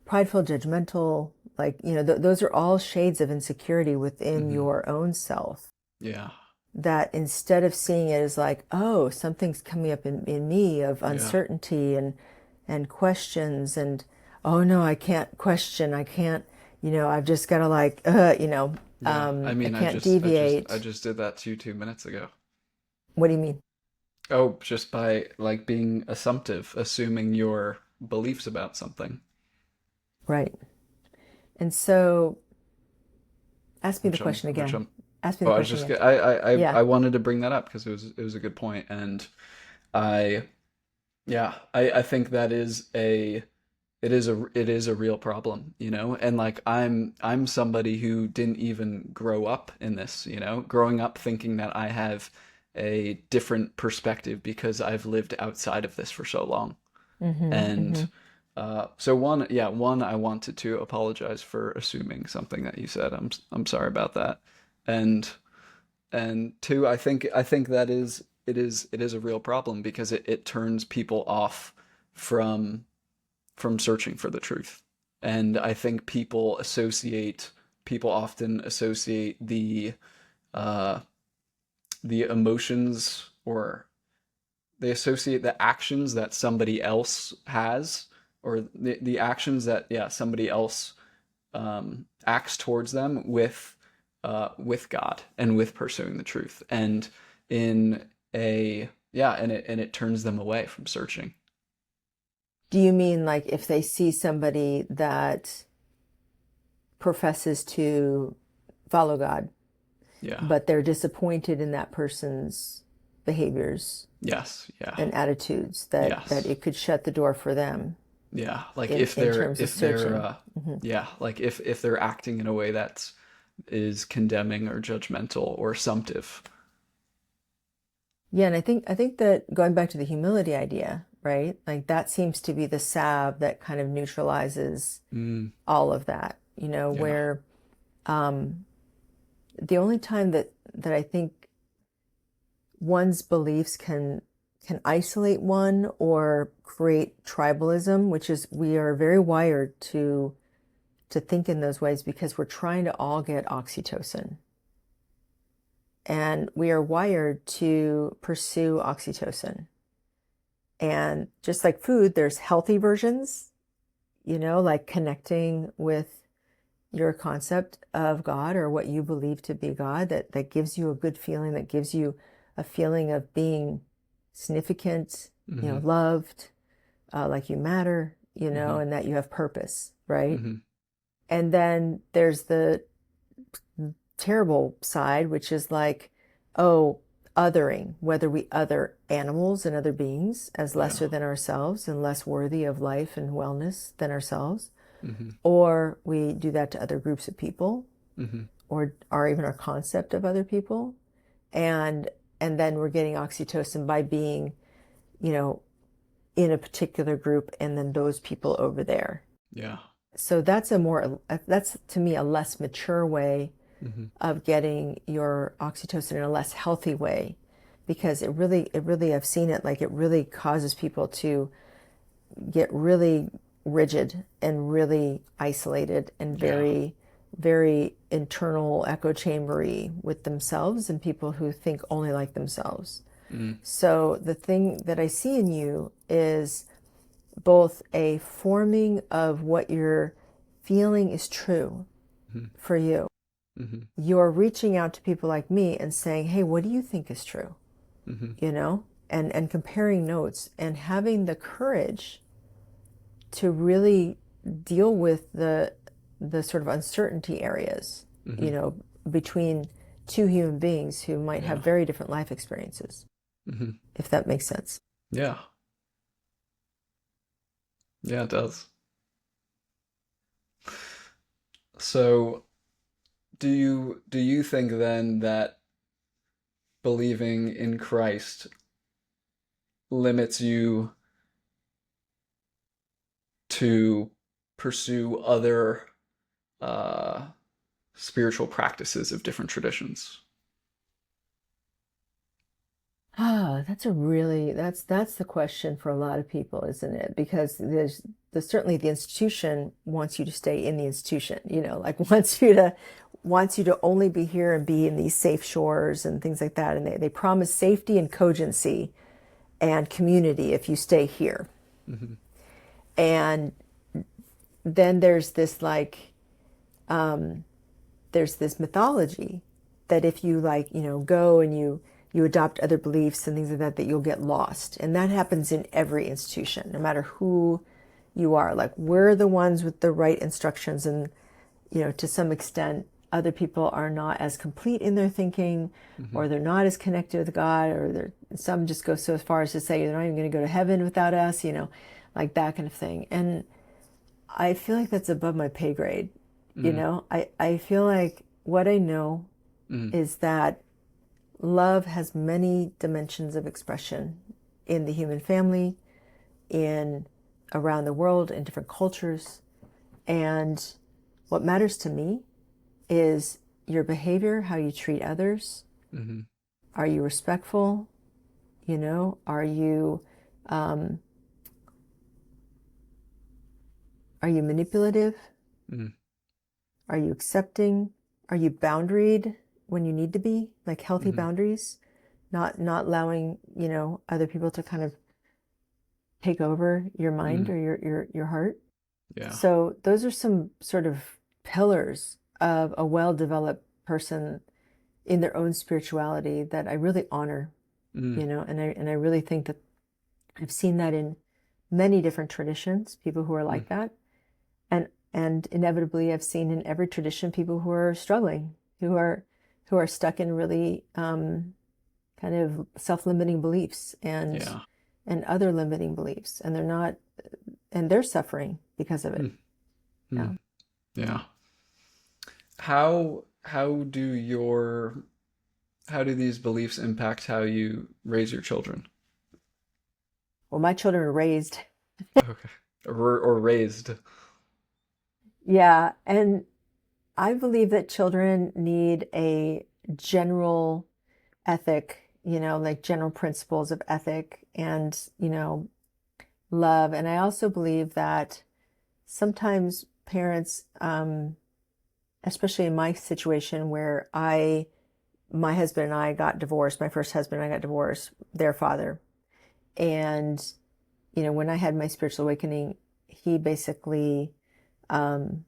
Prideful, judgmental, like, you know, those are all shades of insecurity within Mm-hmm. your own self. Yeah. That instead of seeing it as like, oh, something's coming up in me of Yeah. uncertainty and questions and oh no, I can't question, I can't, you know, I've just got to like, you know, Yeah. I I mean, can't I deviate. just did that to you 2 minutes ago. What do you mean? Oh, just by like being assumptive, assuming your beliefs about something, Right. And so ask me the question which again. I'm. Ask me Oh, the I was question just again. Yeah. I wanted to bring that up because it was a good point, and I yeah I think that is a it is a real problem, you know, and like I'm somebody who didn't even grow up in this, you know, growing up thinking that I have a different perspective because I've lived outside of this for so long. Mm-hmm. And Mm-hmm. so one, I wanted to apologize for assuming something that you said. I'm sorry about that. And two, I think that is it is a real problem because it turns people off from searching for the truth. And I think people often associate uh, the emotions, or they associate the actions that somebody else has, or the actions that somebody else acts towards them with God and with pursuing the truth, and in a and it turns them away from searching. Do you mean like if they see somebody that professes to follow God, Yeah. but they're disappointed in that person's behaviors Yes. Yeah. and attitudes, that Yes. it could shut the door for them Yeah, like in terms of if they're searching? Hmm. yeah, like if they're acting in a way that is condemning or judgmental or assumptive. Yeah, and I think that going back to the humility idea, right? Like that seems to be the salve that kind of neutralizes Mm, all of that, yeah. where the only time that I think one's beliefs can isolate one or create tribalism, which is we are very wired to think in those ways because we're trying to all get oxytocin. And we are wired to pursue oxytocin. And just like food, there's healthy versions, like connecting with your concept of God or what you believe to be God, that gives you a good feeling, that gives you a feeling of being significant, Hmm. loved, like you matter, Hmm. and that you have purpose, right? Hmm. And then there's the terrible side, which is like, oh, othering, whether we other animals and other beings as Yeah. lesser than ourselves and less worthy of life and wellness than ourselves, Hmm. or we do that to other groups of people, Hmm. or even our concept of other people, and and then we're getting oxytocin by being, you know, in a particular group and then those people over there. Yeah. So that's to me a less mature way Hmm. of getting your oxytocin in a less healthy way, because it really I've seen it, like it really causes people to get really rigid and really isolated and Yeah. very very internal echo chambery with themselves and people who think only like themselves. Mm. So the thing that I see in you is both a forming of what you're feeling is true Hmm. for you. Hmm. You're reaching out to people like me and saying, hey, what do you think is true? Hmm. And comparing notes and having the courage to really deal with the sort of uncertainty areas, Hmm. between two human beings who might have Yeah. very different life experiences, Hmm. if that makes sense. Yeah. Yeah, it does. So, do you think then that believing in Christ limits you to pursue other uh, spiritual practices of different traditions? That's the question for a lot of people, isn't it? Because there's certainly the institution wants you to stay in the institution, like wants you to only be here and be in these safe shores and things like that. And they promise safety and cogency and community if you stay here. Hmm. And then there's this like there's this mythology that if you like, go and you adopt other beliefs and things like that, that you'll get lost. And that happens in every institution, no matter who you are. Like, we're the ones with the right instructions, and to some extent, other people are not as complete in their thinking, Hmm. or they're not as connected with God, or some just go so far as to say they're not even going to go to heaven without us, like that kind of thing. And I feel like that's above my pay grade. Hmm. I feel like what I know Hmm. is that love has many dimensions of expression in the human family, in around the world, in different cultures. And what matters to me is your behavior, how you treat others. Hmm. Are you respectful? Are you um, are you manipulative? Hmm. Are you accepting? Are you boundaried when you need to be, like healthy Hmm. boundaries, not allowing other people to kind of take over your mind Hmm. or your heart? Yeah. So those are some sort of pillars of a well-developed person in their own spirituality that I really honor, Mm. and I really think that I've seen that in many different traditions, people who are Mm. like that. And inevitably I've seen in every tradition people who are struggling, who are stuck in really kind of self-limiting beliefs Yeah. and other limiting beliefs, and they're suffering because of it. Mm. Mm. Yeah. Yeah. How do these beliefs impact how you raise your children? Well, my children are raised. Okay. Or raised. Yeah, and I believe that children need a general ethic, like general principles of ethic and, love. And I also believe that sometimes parents, especially in my situation where my husband and I got divorced, my first husband and I got divorced, their father. And, when I had my spiritual awakening, he basically um,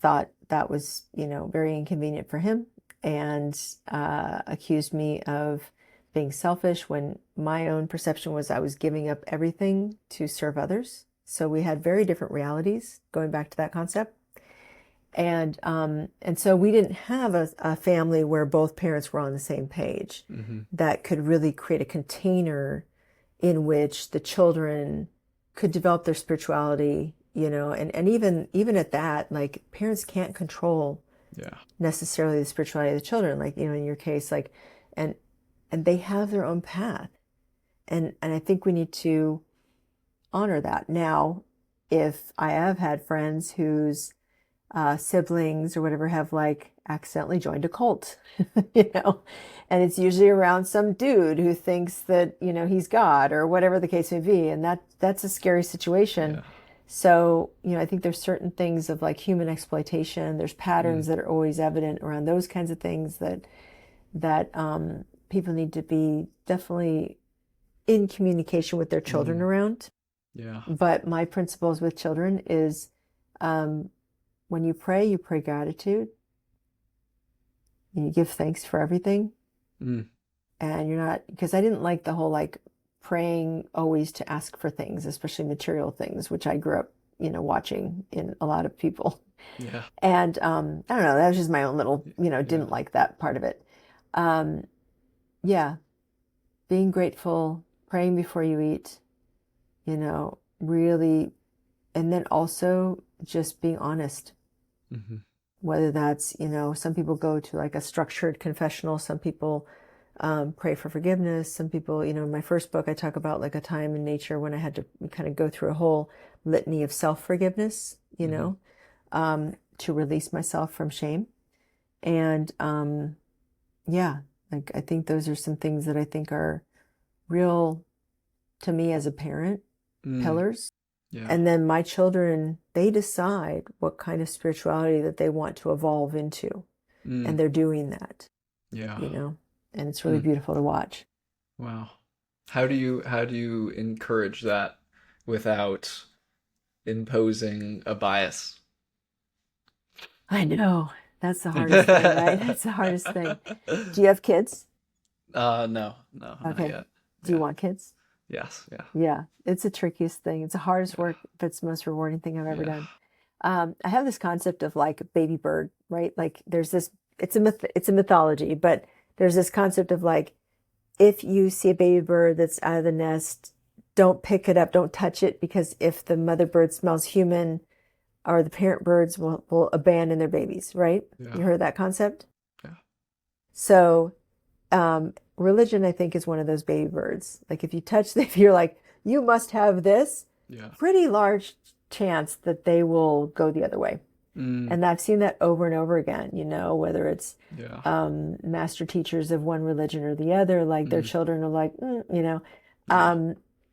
thought that was, very inconvenient for him, and accused me of being selfish when my own perception was I was giving up everything to serve others. So we had very different realities going back to that concept. And so we didn't have a family where both parents were on the same page Hmm. that could really create a container in which the children could develop their spirituality, and even at that, like, parents can't control Yeah. necessarily the spirituality of the children, like, in your case, like, and and they have their own path. And I think we need to honor that. Now, if I have had friends whose siblings or whatever have like accidentally joined a cult, you know, and it's usually around some dude who thinks that, he's God or whatever the case may be. And that's a scary situation. Yeah. So, I think there's certain things of like human exploitation. There's Mm. patterns that are always evident around those kinds of things that people need to be definitely in communication with their children Mm. around. Yeah. But my principles with children is um, when you pray gratitude, and you give thanks for everything. Mm. And you're not, because I didn't like the whole like praying always to ask for things, especially material things, which I grew up, watching in a lot of people. Yeah. And I don't know, that was just my own little, Yeah. didn't like that part of it. Um, yeah, being grateful, praying before you eat, really, and then also just being honest. Hmm. Whether that's, some people go to like a structured confessional, some people pray for forgiveness, some people, in my first book, I talk about like a time in nature when I had to kind of go through a whole litany of self-forgiveness, Hmm. to release myself from shame. And yeah, like I think those are some things that I think are real to me as a parent, Mm. pillars. Yeah. And then my children, they decide what kind of spirituality that they want to evolve into. And Mm. they're doing that, Yeah. and it's really Mm. beautiful to watch. Wow. How do you encourage that without imposing a bias? I know That's the hardest thing, right? That's the hardest thing. Do you have kids? No, not Okay. yet. Do you Yeah. want kids? Yes. Yeah. Yeah, it's the trickiest thing. It's the hardest Yeah. work, but it's the most rewarding thing I've ever Yeah. done. I have this concept of like a baby bird, right? Like there's this, it's a mythology, but there's this concept of like, if you see a baby bird that's out of the nest, don't pick it up, don't touch it, because if the mother bird smells human, or the parent birds will abandon their babies, right? Yeah. You heard that concept? Yeah. So, religion, I think, is one of those baby birds. Like if you touch, if you're like, you must have this, Yeah. pretty large chance that they will go the other way. Mm. And I've seen that over and over again, whether it's Yeah. master teachers of one religion or the other, like their Mm. children are like, Yeah.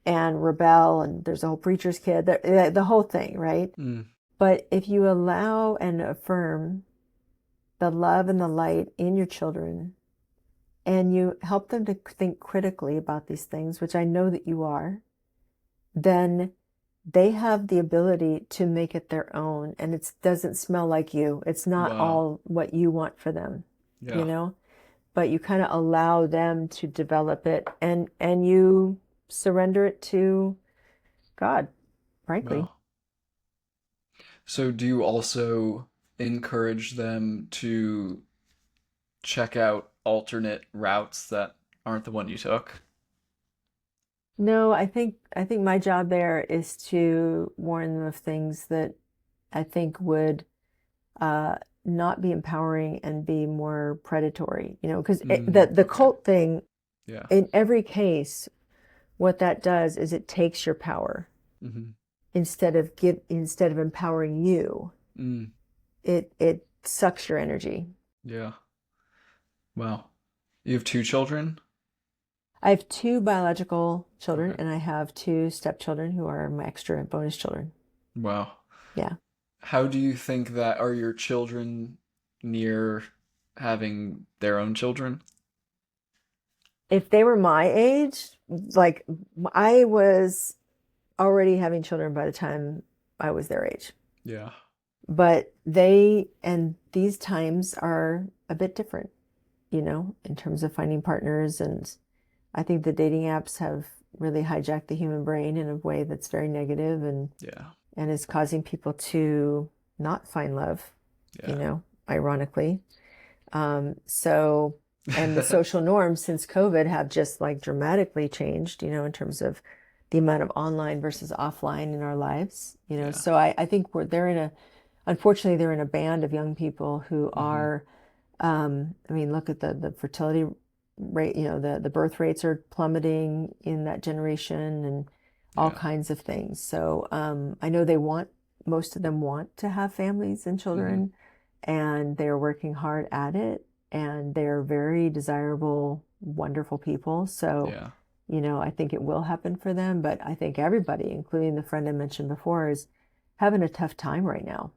and rebel, and there's a whole preacher's kid, the whole thing, right? Mm. But if you allow and affirm the love and the light in your children, and you help them to think critically about these things, which I know that you are, then they have the ability to make it their own, and it doesn't smell like you. It's not Wow. all what you want for them, Yeah. but you kind of allow them to develop it, and you surrender it to God, frankly. Wow. So do you also encourage them to check out alternate routes that aren't the one you took? No, I think my job there is to warn them of things that I think would uh, not be empowering and be more predatory, because the Okay. cult thing, Yeah. in every case, what that does is it takes your power Mm-hmm. instead of empowering you, Mm. it sucks your energy. Yeah. Wow. You have two children? I have two biological children, Okay. and I have two stepchildren who are my extra and bonus children. Wow. Yeah. How do you think that are your children near having their own children? If they were my age, like I was already having children by the time I was their age. Yeah. But these times are a bit different, in terms of finding partners. And I think the dating apps have really hijacked the human brain in a way that's very negative, Yeah. and is causing people to not find love, Yeah. ironically. So, and the social norms since COVID have just like dramatically changed, in terms of the amount of online versus offline in our lives, Yeah. So I think unfortunately, they're in a band of young people who Mm-hmm. are, I mean, look at the fertility rate, the birth rates are plummeting in that generation, and all Yeah. kinds of things. So, I know most of them want to have families and Mm-hmm. children, and they're working hard at it, and they're very desirable, wonderful people. So, Yeah. I think it will happen for them, but I think everybody, including the friend I mentioned before, is having a tough time right now.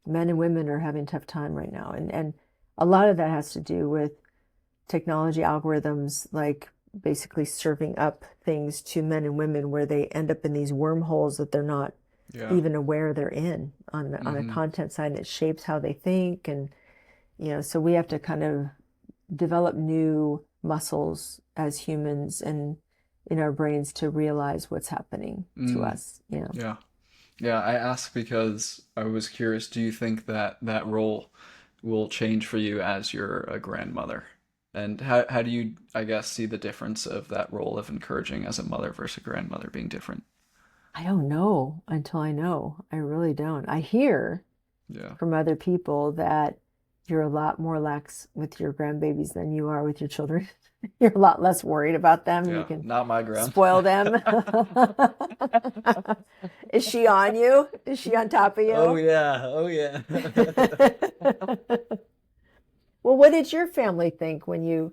Men and women are having a tough time right now. And a lot of that has to do with technology algorithms, like basically serving up things to men and women where they end up in these wormholes that they're not Yeah. even aware they're in on a Mm-hmm. content side. And it shapes how they think. And, so we have to kind of develop new muscles as humans and in our brains to realize what's happening to Mm. us. Yeah. Yeah, I asked because I was curious, do you think that that role will change for you as you're a grandmother? And how do you, I guess, see the difference of that role of encouraging as a mother versus a grandmother being different? I don't know until I know. I really don't. I hear Yeah. from other people that you're a lot more lax with your grandbabies than you are with your children. You're a lot less worried about them. You Yeah, can not my grand. spoil them. Is she on you? Is she on top of Oh you? yeah, oh yeah. Well, what did your family think when you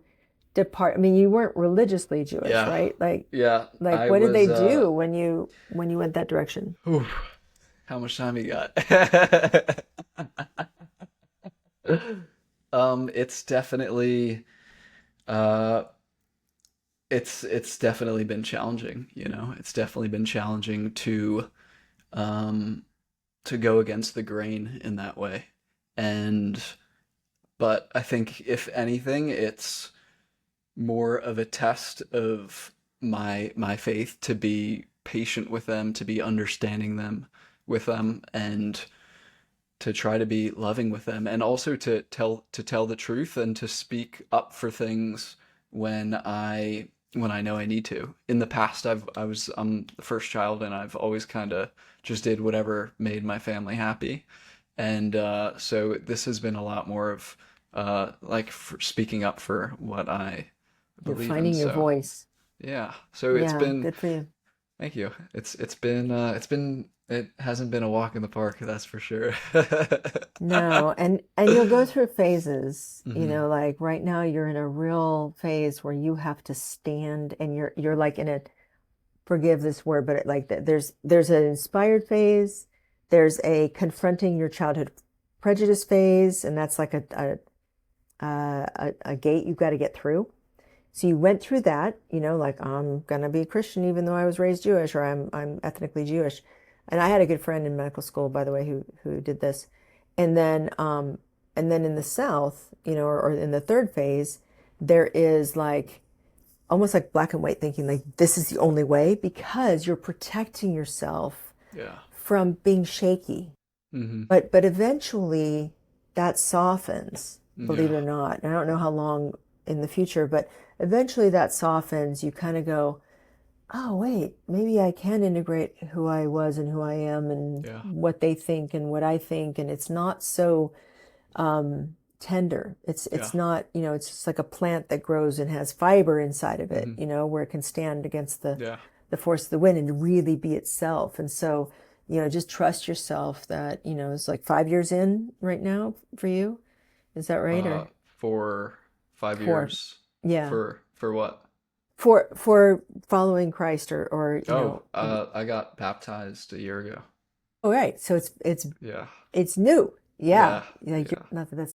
depart? I mean, you weren't religiously Jewish, Yeah. right? Like, Yeah, like I what did they was do when you went that direction? whew, how much time you got? It's definitely uh it's definitely been challenging, you know. It's definitely been challenging um to go against the grain in that way. And But I think if anything, it's more of a test of my faith to be patient with them, to be understanding them with them, and to try to be loving with them, and also to tell the truth and to speak up for things when I know I need to. In the past, I'm the first child, and I've always kind of just did whatever made my family happy, and so this has been a lot more of like for speaking up for what I You're believe in. finding your So voice. yeah, so it's Yeah, been good for you. thank you. It hasn't been a walk in the park, that's for sure. No, and you'll go through phases, Hmm. like right now you're in a real phase where you have to stand and you're like in a, forgive this word, but there's an inspired phase, there's a confronting your childhood prejudice phase, and that's like a gate you've got to get through. So you went through that, like I'm gonna be a Christian even though I was raised Jewish, or I'm ethnically Jewish. And I had a good friend in medical school, by the way, who did this. And then in the South, or in the third phase, there is like almost like black and white thinking, like this is the only way because you're protecting yourself Yeah. from being shaky. Hmm. But eventually that softens, believe Yeah. it or not. And I don't know how long in the future, but eventually that softens. You kind of go, oh, wait, maybe I can integrate who I was and who I am and Yeah. what they think and what I think. And it's not so tender. Yeah. It's not, it's just like a plant that grows and has fiber inside of it, Hmm. where it can stand against Yeah. the force of the wind and really be itself. And so, just trust yourself that, it's like 5 years in right now for you. Is that right? Uh, Or for five four? years Yeah. for what? For following Christ or Oh, I got baptized a year ago. all right. So it's Yeah. it's new. Yeah. Yeah. Like you're Yeah. not that